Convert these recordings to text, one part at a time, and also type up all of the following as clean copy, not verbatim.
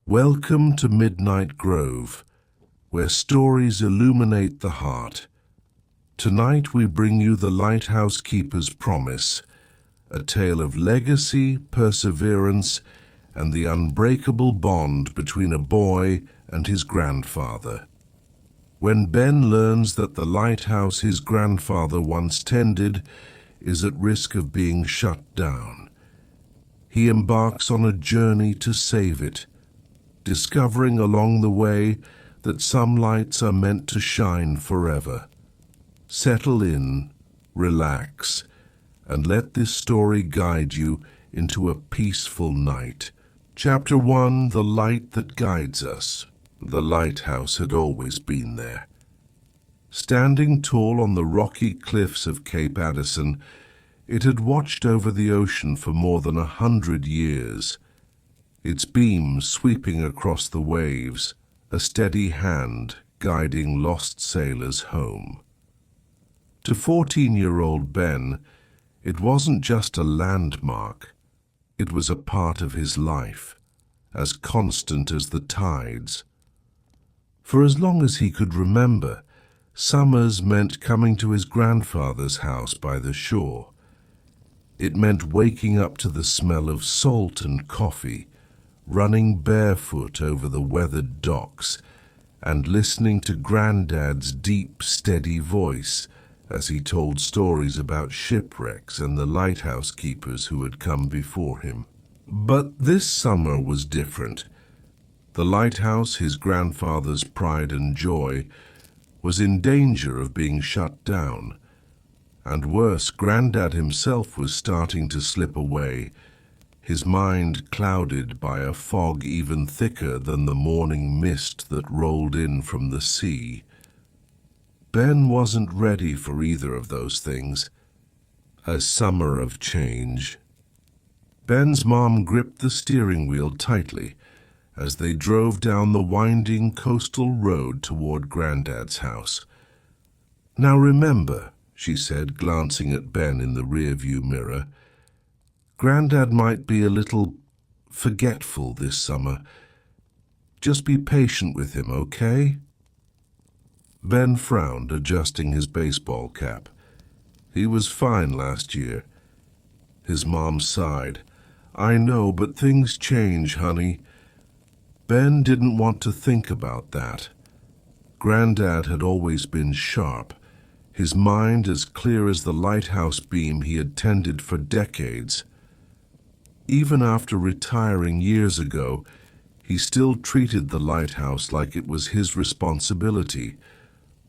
Welcome to Midnight Grove, where stories illuminate the heart. Tonight we bring you The Lighthouse Keeper's Promise, a tale of legacy, perseverance, and the unbreakable bond between a boy and his grandfather. When Ben learns that the lighthouse his grandfather once tended is at risk of being shut down, he embarks on a journey to save it, discovering along the way that some lights are meant to shine forever. Settle in, relax, and let this story guide you into a peaceful night. Chapter 1: The Light That Guides Us. The lighthouse had always been there. Standing tall on the rocky cliffs of Cape Addison, it had watched over the ocean for more than 100 years. Its beams sweeping across the waves, a steady hand guiding lost sailors home. To 14-year-old Ben, it wasn't just a landmark, it was a part of his life, as constant as the tides. For as long as he could remember, summers meant coming to his grandfather's house by the shore. It meant waking up to the smell of salt and coffee, running barefoot over the weathered docks, and listening to Granddad's deep, steady voice as he told stories about shipwrecks and the lighthouse keepers who had come before him. But this summer was different. The lighthouse, his grandfather's pride and joy, was in danger of being shut down. And worse, Granddad himself was starting to slip away, his mind clouded by a fog even thicker than the morning mist that rolled in from the sea. Ben wasn't ready for either of those things. A summer of change. Ben's mom gripped the steering wheel tightly as they drove down the winding coastal road toward Granddad's house. "Now remember," she said, glancing at Ben in the rearview mirror, "Granddad might be a little forgetful this summer. Just be patient with him, okay?" Ben frowned, adjusting his baseball cap. He was fine last year. His mom sighed. "I know, but things change, honey." Ben didn't want to think about that. Granddad had always been sharp, his mind as clear as the lighthouse beam he had tended for decades. Even after retiring years ago, he still treated the lighthouse like it was his responsibility,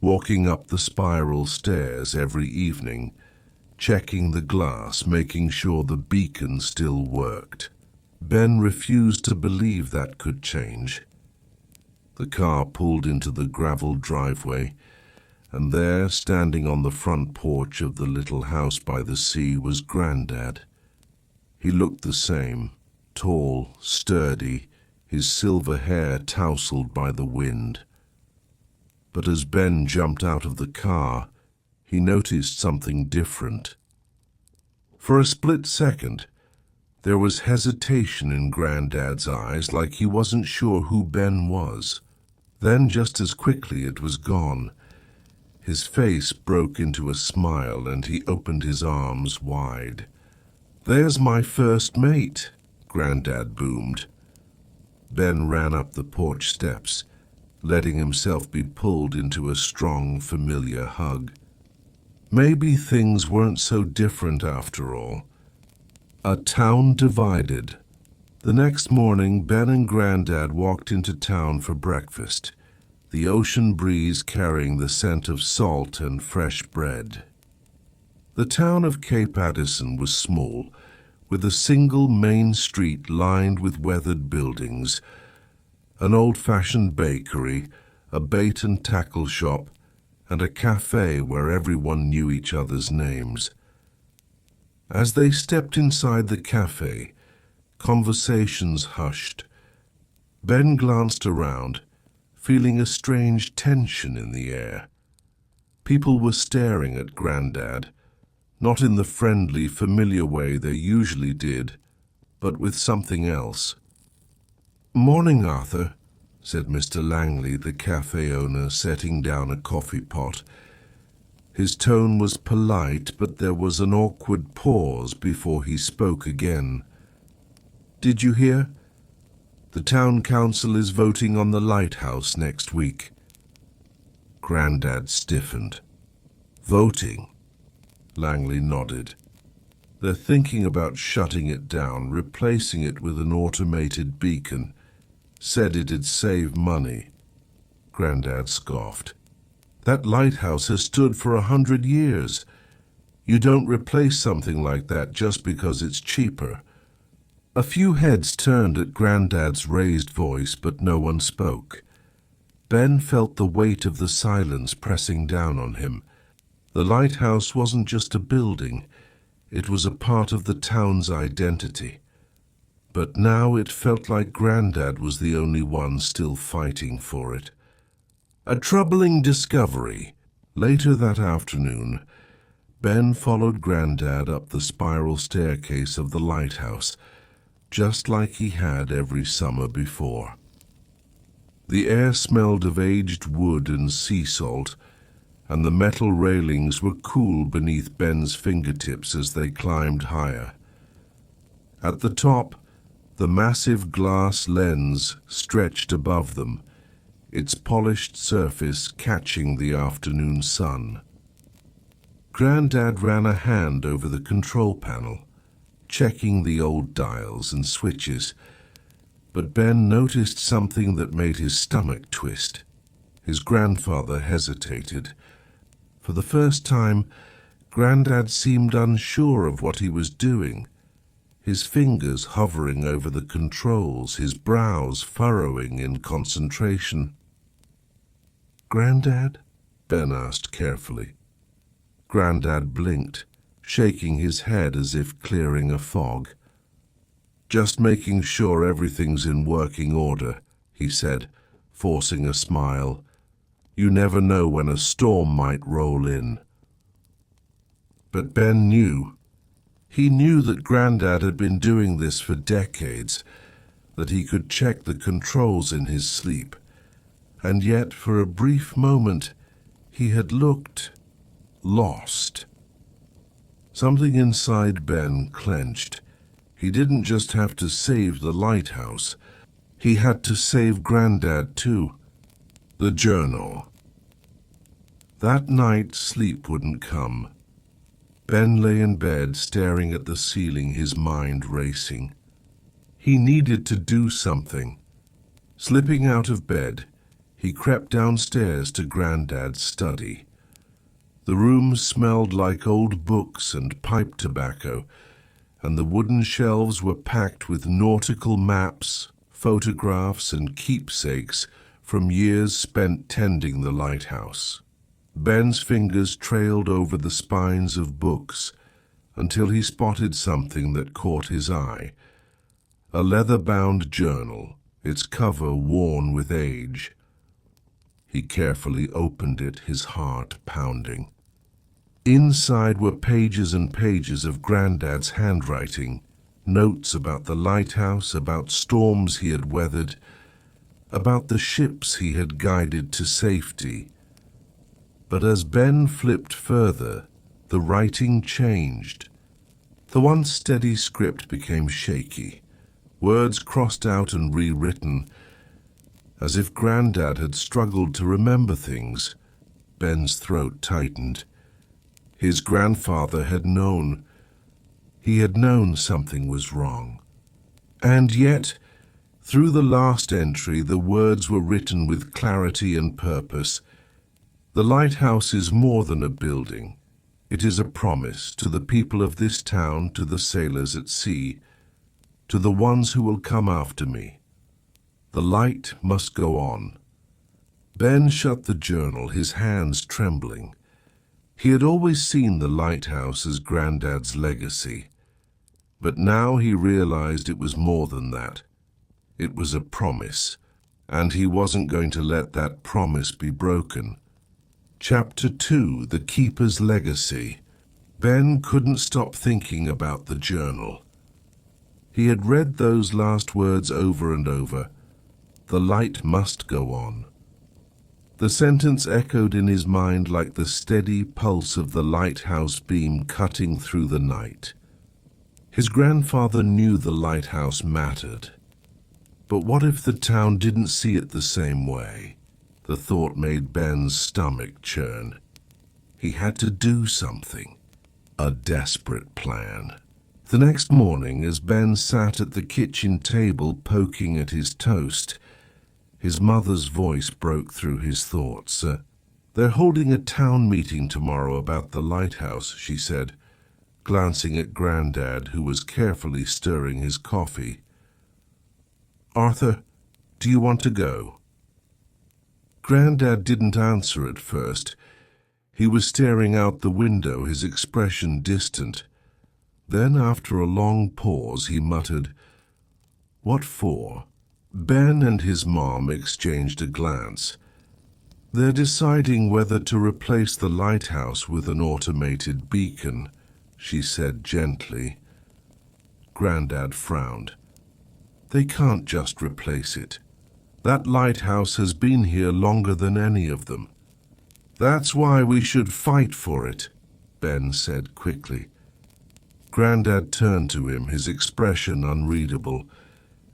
walking up the spiral stairs every evening, checking the glass, making sure the beacon still worked. Ben refused to believe that could change. The car pulled into the gravel driveway, and there, standing on the front porch of the little house by the sea, was Granddad. He looked the same, tall, sturdy, his silver hair tousled by the wind. But as Ben jumped out of the car, he noticed something different. For a split second, there was hesitation in Granddad's eyes, like he wasn't sure who Ben was. Then, just as quickly, it was gone. His face broke into a smile, and he opened his arms wide. "There's my first mate," Granddad boomed. Ben ran up the porch steps, letting himself be pulled into a strong, familiar hug. Maybe things weren't so different after all. A town divided. The next morning, Ben and Granddad walked into town for breakfast, the ocean breeze carrying the scent of salt and fresh bread. The town of Cape Addison was small, with a single main street lined with weathered buildings, an old-fashioned bakery, a bait and tackle shop, and a cafe where everyone knew each other's names. As they stepped inside the cafe, conversations hushed. Ben glanced around, feeling a strange tension in the air. People were staring at Granddad, not in the friendly, familiar way they usually did, but with something else. "Morning, Arthur," said Mr. Langley, the cafe owner, setting down a coffee pot. His tone was polite, but there was an awkward pause before he spoke again. "Did you hear? The town council is voting on the Lighthouse next week." Grandad stiffened. "Voting?" Langley nodded. "They're thinking about shutting it down, replacing it with an automated beacon. Said it'd save money." Grandad scoffed. "That lighthouse has stood for 100 years. You don't replace something like that just because it's cheaper." A few heads turned at Grandad's raised voice, but no one spoke. Ben felt the weight of the silence pressing down on him. The lighthouse wasn't just a building. It was a part of the town's identity. But now it felt like Grandad was the only one still fighting for it. A troubling discovery. Later that afternoon, Ben followed Grandad up the spiral staircase of the lighthouse, just like he had every summer before. The air smelled of aged wood and sea salt, and the metal railings were cool beneath Ben's fingertips as they climbed higher. At the top, the massive glass lens stretched above them, its polished surface catching the afternoon sun. Grandad ran a hand over the control panel, checking the old dials and switches, but Ben noticed something that made his stomach twist. His grandfather hesitated. For the first time, Grandad seemed unsure of what he was doing, his fingers hovering over the controls, his brows furrowing in concentration. "Grandad?" Ben asked carefully. Grandad blinked, shaking his head as if clearing a fog. "Just making sure everything's in working order," he said, forcing a smile. "You never know when a storm might roll in." But Ben knew. He knew that Grandad had been doing this for decades, that he could check the controls in his sleep. And yet, for a brief moment, he had looked lost. Something inside Ben clenched. He didn't just have to save the lighthouse. He had to save Grandad, too. The journal. That night, sleep wouldn't come. Ben lay in bed, staring at the ceiling, his mind racing. He needed to do something. Slipping out of bed, he crept downstairs to Grandad's study. The room smelled like old books and pipe tobacco, and the wooden shelves were packed with nautical maps, photographs, and keepsakes from years spent tending the lighthouse. Ben's fingers trailed over the spines of books until he spotted something that caught his eye. A leather-bound journal, its cover worn with age. He carefully opened it, his heart pounding. Inside were pages and pages of Grandad's handwriting, notes about the lighthouse, about storms he had weathered, about the ships he had guided to safety. But as Ben flipped further, the writing changed. The once steady script became shaky, words crossed out and rewritten, as if Grandad had struggled to remember things. Ben's throat tightened. His grandfather had known. He had known something was wrong. And yet, through the last entry, the words were written with clarity and purpose. The lighthouse is more than a building. It is a promise to the people of this town, to the sailors at sea, to the ones who will come after me. The light must go on. Ben shut the journal, his hands trembling. He had always seen the lighthouse as Grandad's legacy, but now he realized it was more than that. It was a promise, and he wasn't going to let that promise be broken. Chapter 2, The Keeper's Legacy. Ben couldn't stop thinking about the journal. He had read those last words over and over, The light must go on. The sentence echoed in his mind like the steady pulse of the lighthouse beam cutting through the night. His grandfather knew the lighthouse mattered. But what if the town didn't see it the same way? The thought made Ben's stomach churn. He had to do something. A desperate plan. The next morning, as Ben sat at the kitchen table poking at his toast, his mother's voice broke through his thoughts. They're holding a town meeting tomorrow about the lighthouse, she said, glancing at Grandad, who was carefully stirring his coffee. Arthur, do you want to go? Grandad didn't answer at first. He was staring out the window, his expression distant. Then, after a long pause, he muttered, "What for?" Ben and his mom exchanged a glance. "They're deciding whether to replace the lighthouse with an automated beacon," she said gently. Grandad frowned. "They can't just replace it. That lighthouse has been here longer than any of them." "That's why we should fight for it," Ben said quickly. Grandad turned to him, his expression unreadable.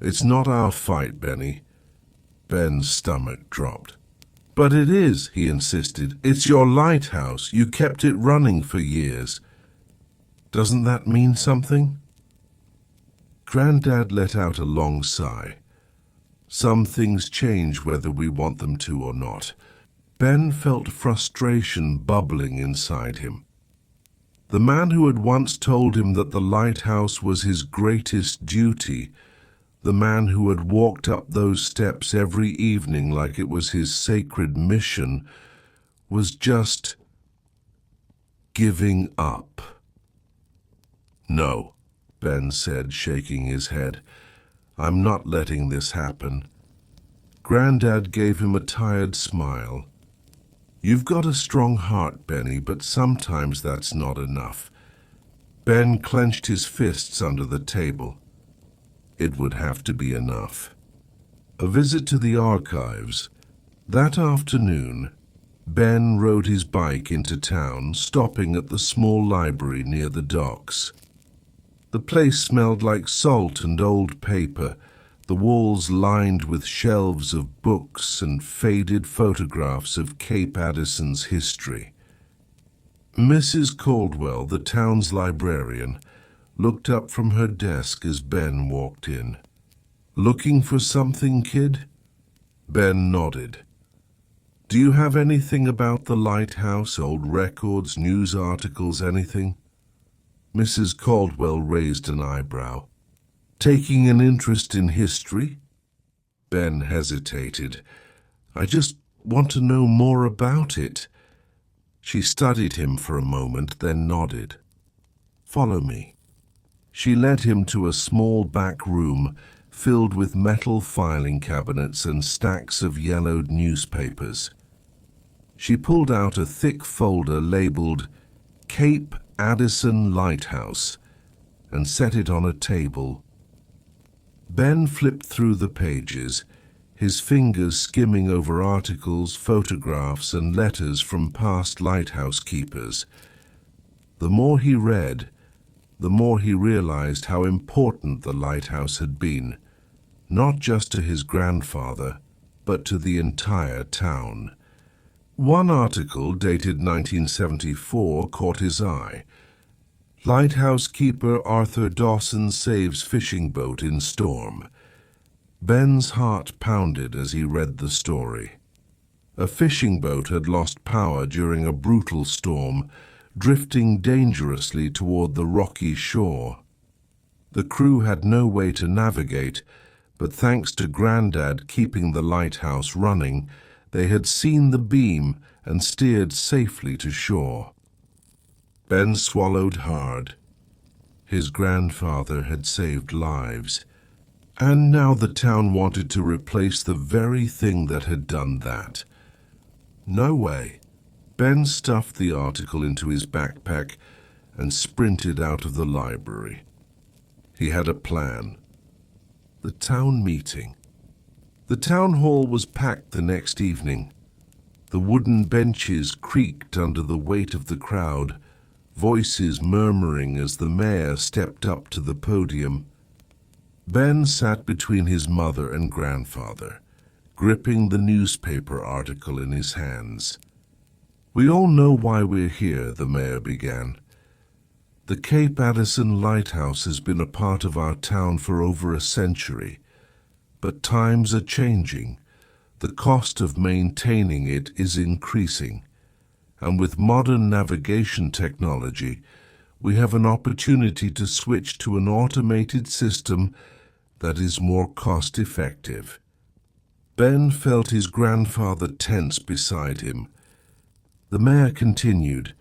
"It's not our fight, Benny." Ben's stomach dropped. "But it is," he insisted. "It's your lighthouse. You kept it running for years. Doesn't that mean something?" Grandad let out a long sigh. "Some things change whether we want them to or not." Ben felt frustration bubbling inside him. The man who had once told him that the lighthouse was his greatest duty, the man who had walked up those steps every evening like it was his sacred mission, was just giving up. "No," Ben said, shaking his head. "I'm not letting this happen." Grandad gave him a tired smile. "You've got a strong heart, Benny, but sometimes that's not enough." Ben clenched his fists under the table. It would have to be enough. A visit to the archives. That afternoon, Ben rode his bike into town, stopping at the small library near the docks. The place smelled like salt and old paper, the walls lined with shelves of books and faded photographs of Cape Addison's history. Mrs. Caldwell, the town's librarian, looked up from her desk as Ben walked in. "Looking for something, kid?" Ben nodded. "Do you have anything about the lighthouse, old records, news articles, anything?" Mrs. Caldwell raised an eyebrow. "Taking an interest in history?" Ben hesitated. "I just want to know more about it." She studied him for a moment, then nodded. "Follow me." She led him to a small back room filled with metal filing cabinets and stacks of yellowed newspapers. She pulled out a thick folder labeled Cape Addison Lighthouse and set it on a table. Ben flipped through the pages, his fingers skimming over articles, photographs, and letters from past lighthouse keepers. The more he read, the more he realized how important the lighthouse had been, not just to his grandfather, but to the entire town. One article, dated 1974, caught his eye. "Lighthouse keeper Arthur Dawson saves fishing boat in storm." Ben's heart pounded as he read the story. A fishing boat had lost power during a brutal storm, drifting dangerously toward the rocky shore. The crew had no way to navigate, but thanks to Grandad keeping the lighthouse running, they had seen the beam and steered safely to shore. Ben swallowed hard. His grandfather had saved lives, and now the town wanted to replace the very thing that had done that. No way. Ben stuffed the article into his backpack and sprinted out of the library. He had a plan. The town meeting. The town hall was packed the next evening. The wooden benches creaked under the weight of the crowd, voices murmuring as the mayor stepped up to the podium. Ben sat between his mother and grandfather, gripping the newspaper article in his hands. "We all know why we're here," the mayor began. "The Cape Addison Lighthouse has been a part of our town for over a century. But times are changing. The cost of maintaining it is increasing. And with modern navigation technology, we have an opportunity to switch to an automated system that is more cost-effective." Ben felt his grandfather tense beside him. The mayor continued,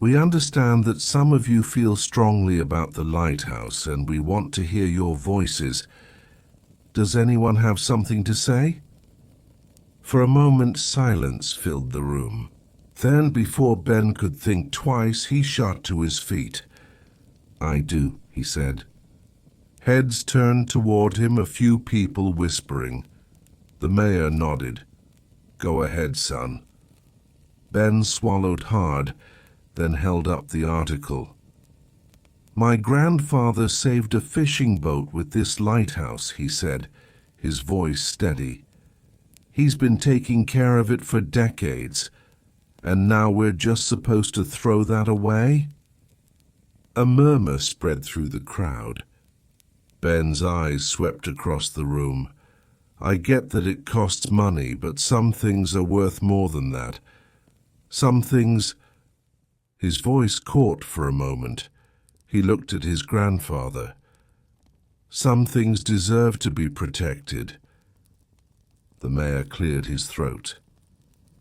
"We understand that some of you feel strongly about the lighthouse, and we want to hear your voices. Does anyone have something to say?" For a moment, silence filled the room. Then, before Ben could think twice, he shot to his feet. "I do," he said. Heads turned toward him, a few people whispering. The mayor nodded. "Go ahead, son." Ben swallowed hard, then held up the article. "My grandfather saved a fishing boat with this lighthouse," he said, his voice steady. "He's been taking care of it for decades, and now we're just supposed to throw that away?" A murmur spread through the crowd. Ben's eyes swept across the room. "I get that it costs money, but some things are worth more than that. Some things—" His voice caught for a moment. He looked at his grandfather. "Some things deserve to be protected." The mayor cleared his throat.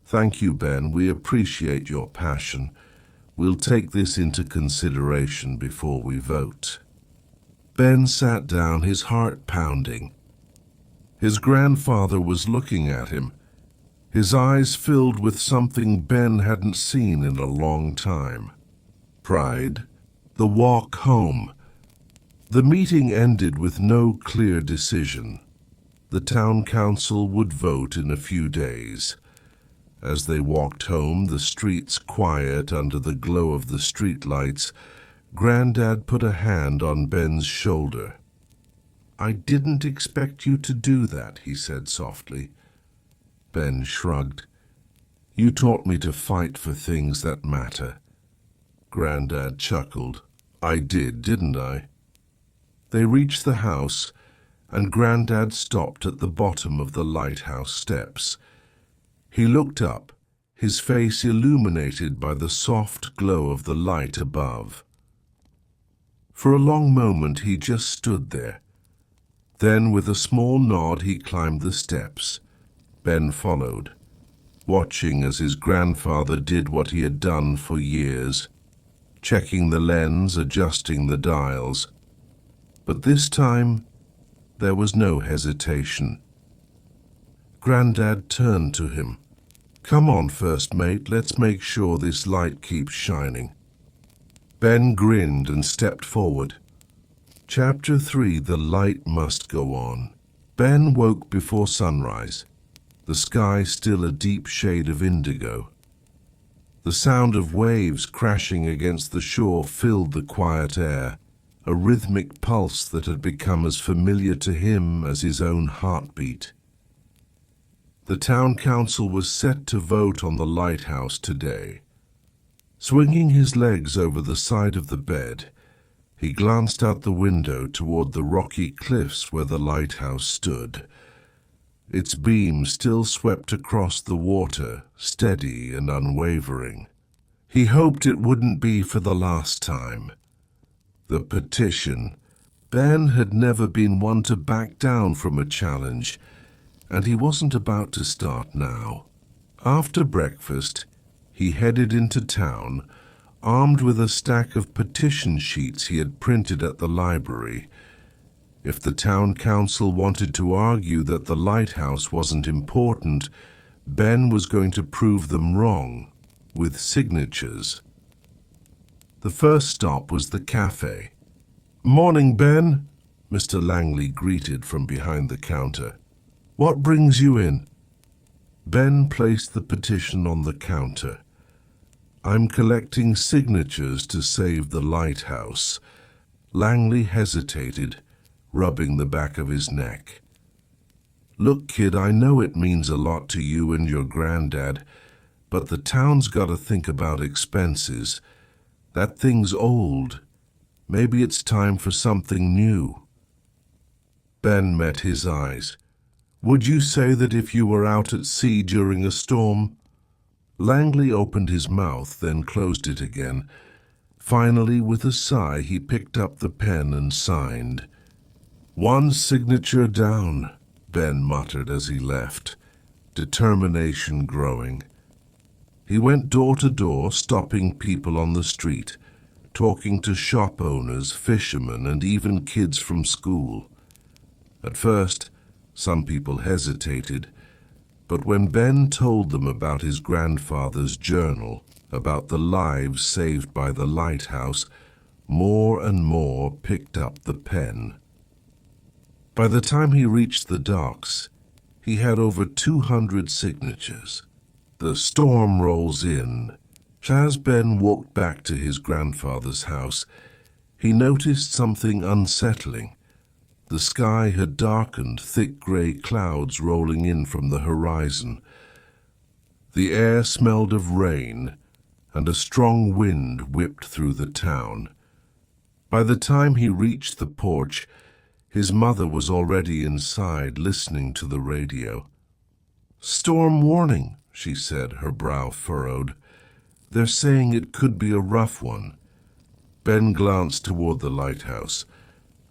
"Thank you, Ben. We appreciate your passion. We'll take this into consideration before we vote." Ben sat down, his heart pounding. His grandfather was looking at him, his eyes filled with something Ben hadn't seen in a long time. Pride. The walk home. The meeting ended with no clear decision. The town council would vote in a few days. As they walked home, the streets quiet under the glow of the streetlights, Granddad put a hand on Ben's shoulder. "I didn't expect you to do that," he said softly. Ben shrugged. "You taught me to fight for things that matter." Granddad chuckled. "I did, didn't I?" They reached the house, and Granddad stopped at the bottom of the lighthouse steps. He looked up, his face illuminated by the soft glow of the light above. For a long moment he just stood there. Then, with a small nod, he climbed the steps. Ben followed, watching as his grandfather did what he had done for years, checking the lens, adjusting the dials. But this time, there was no hesitation. Granddad turned to him. "Come on, first mate, let's make sure this light keeps shining." Ben grinned and stepped forward. Chapter 3, The Light Must Go On. Ben woke before sunrise, the sky still a deep shade of indigo. The sound of waves crashing against the shore filled the quiet air, a rhythmic pulse that had become as familiar to him as his own heartbeat. The town council was set to vote on the lighthouse today. Swinging his legs over the side of the bed, he glanced out the window toward the rocky cliffs where the lighthouse stood. Its beam still swept across the water, steady and unwavering. He hoped it wouldn't be for the last time. The petition. Ben had never been one to back down from a challenge, and he wasn't about to start now. After breakfast, he headed into town, armed with a stack of petition sheets he had printed at the library. If the town council wanted to argue that the lighthouse wasn't important, Ben was going to prove them wrong, with signatures. The first stop was the cafe. "Morning, Ben," Mr. Langley greeted from behind the counter. What brings you in? Ben placed the petition on the counter. I'm collecting signatures to save the lighthouse. Langley hesitated, rubbing the back of his neck. Look, kid, I know it means a lot to you and your granddad, but the town's got to think about expenses. That thing's old. Maybe it's time for something new. Ben met his eyes. Would you say that if you were out at sea during a storm? Langley opened his mouth, then closed it again. Finally, with a sigh, he picked up the pen and signed. One signature down, Ben muttered as he left, determination growing. He went door to door, stopping people on the street, talking to shop owners, fishermen, and even kids from school. At first, some people hesitated, but when Ben told them about his grandfather's journal, about the lives saved by the lighthouse, more and more picked up the pen. By the time he reached the docks, he had over 200 signatures. The storm rolls in. As Ben walked back to his grandfather's house, he noticed something unsettling. The sky had darkened, thick gray clouds rolling in from the horizon. The air smelled of rain, and a strong wind whipped through the town. By the time he reached the porch, his mother was already inside, listening to the radio. "Storm warning," she said, her brow furrowed. "They're saying it could be a rough one." Ben glanced toward the lighthouse.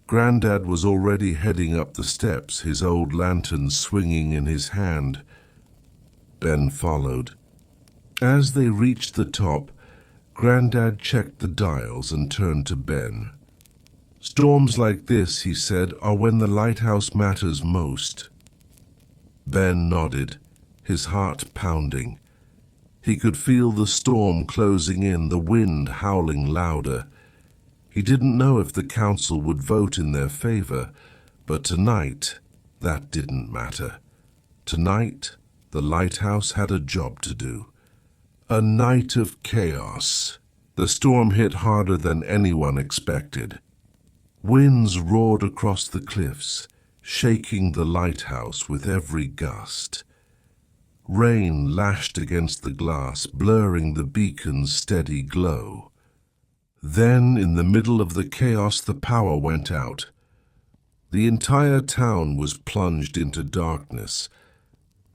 Granddad was already heading up the steps, his old lantern swinging in his hand. Ben followed. As they reached the top, Granddad checked the dials and turned to Ben. "Storms like this," he said, "are when the lighthouse matters most." Ben nodded, his heart pounding. He could feel the storm closing in, the wind howling louder. He didn't know if the council would vote in their favor, but tonight, that didn't matter. Tonight, the lighthouse had a job to do. A night of chaos. The storm hit harder than anyone expected. Winds roared across the cliffs, shaking the lighthouse with every gust. Rain lashed against the glass, blurring the beacon's steady glow. Then, in the middle of the chaos, the power went out. The entire town was plunged into darkness.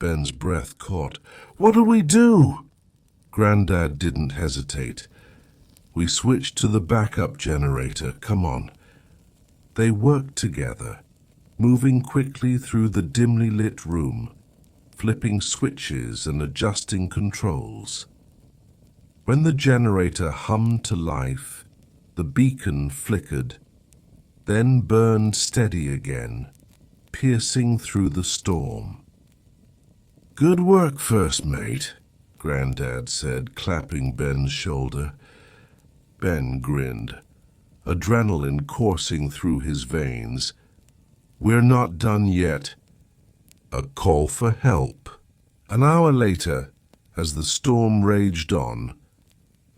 Ben's breath caught. "What do we do?" Granddad didn't hesitate. "We switched to the backup generator. Come on." They worked together, moving quickly through the dimly lit room, flipping switches and adjusting controls. When the generator hummed to life, the beacon flickered, then burned steady again, piercing through the storm. "Good work, first mate," Granddad said, clapping Ben's shoulder. Ben grinned, adrenaline coursing through his veins. "We're not done yet." A call for help. An hour later, as the storm raged on,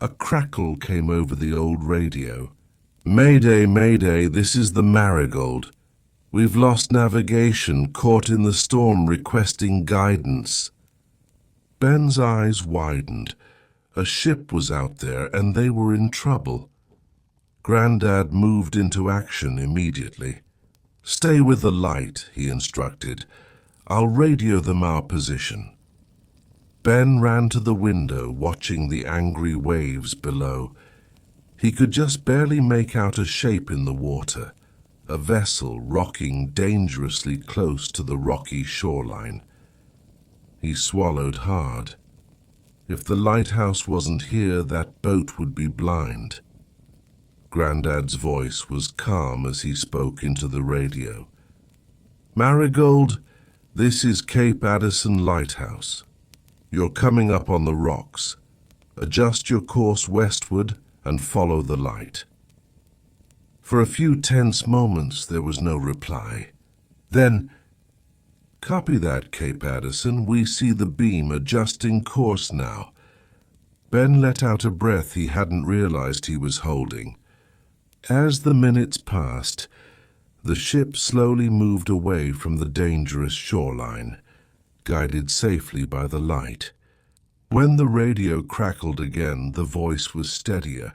a crackle came over the old radio. "Mayday, mayday, this is the Marigold. We've lost navigation, caught in the storm, requesting guidance." Ben's eyes widened. A ship was out there, and they were in trouble. Granddad moved into action immediately. "Stay with the light," he instructed. "I'll radio them our position." Ben ran to the window, watching the angry waves below. He could just barely make out a shape in the water, a vessel rocking dangerously close to the rocky shoreline. He swallowed hard. If the lighthouse wasn't here, that boat would be blind. Granddad's voice was calm as he spoke into the radio. "Marigold, this is Cape Addison Lighthouse. You're coming up on the rocks. Adjust your course westward and follow the light." For a few tense moments there was no reply. Then, Copy that, Cape Addison. We see the beam adjusting course now. Ben let out a breath he hadn't realized he was holding. As the minutes passed, the ship slowly moved away from the dangerous shoreline, guided safely by the light. When the radio crackled again, the voice was steadier.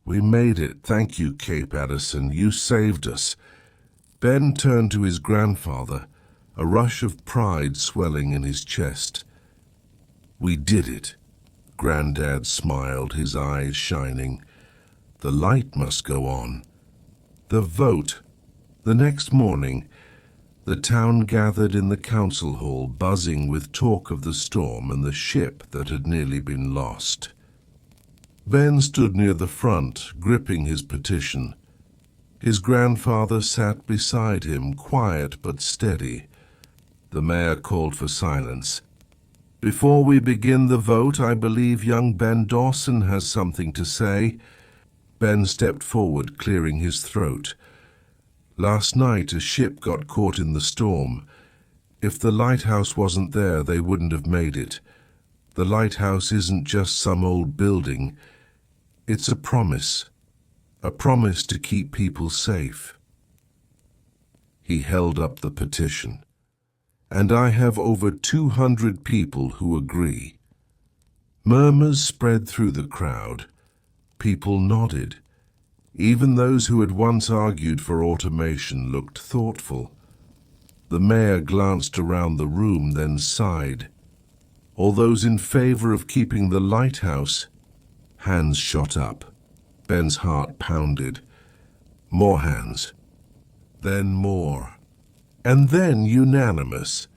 "We made it. Thank you, Cape Addison. You saved us." Ben turned to his grandfather, a rush of pride swelling in his chest. "We did it." Granddad smiled, his eyes shining. "The light must go on." The vote. The next morning, the town gathered in the council hall, buzzing with talk of the storm and the ship that had nearly been lost. Ben stood near the front, gripping his petition. His grandfather sat beside him, quiet but steady. The mayor called for silence. "Before we begin the vote, I believe young Ben Dawson has something to say." Ben stepped forward, clearing his throat. "Last night, a ship got caught in the storm. If the lighthouse wasn't there, they wouldn't have made it. The lighthouse isn't just some old building. It's a promise to keep people safe." He held up the petition. "And I have over 200 people who agree." Murmurs spread through the crowd. People nodded. Even those who had once argued for automation looked thoughtful. The mayor glanced around the room, then sighed. "All those in favor of keeping the lighthouse?" Hands shot up. Ben's heart pounded. More hands. Then more. And then unanimous.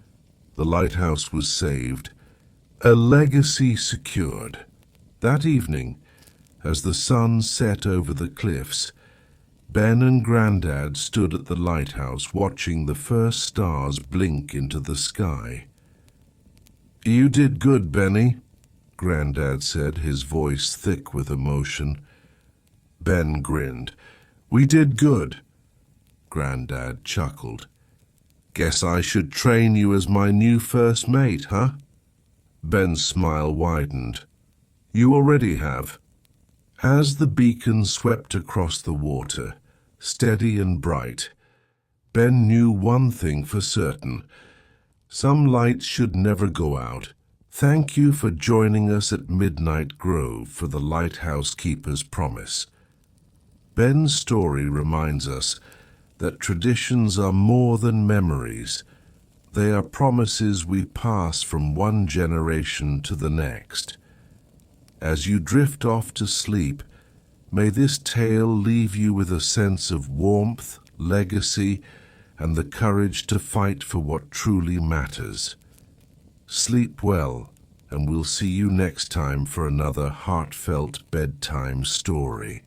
The lighthouse was saved. A legacy secured. That evening, as the sun set over the cliffs, Ben and Grandad stood at the lighthouse watching the first stars blink into the sky. "You did good, Benny," Grandad said, his voice thick with emotion. Ben grinned. "We did good." Grandad chuckled. "Guess I should train you as my new first mate, huh?" Ben's smile widened. "You already have." As the beacon swept across the water, steady and bright, Ben knew one thing for certain. Some lights should never go out. Thank you for joining us at Midnight Grove for the Lighthouse Keeper's Promise. Ben's story reminds us that traditions are more than memories. They are promises we pass from one generation to the next. As you drift off to sleep, may this tale leave you with a sense of warmth, legacy, and the courage to fight for what truly matters. Sleep well, and we'll see you next time for another heartfelt bedtime story.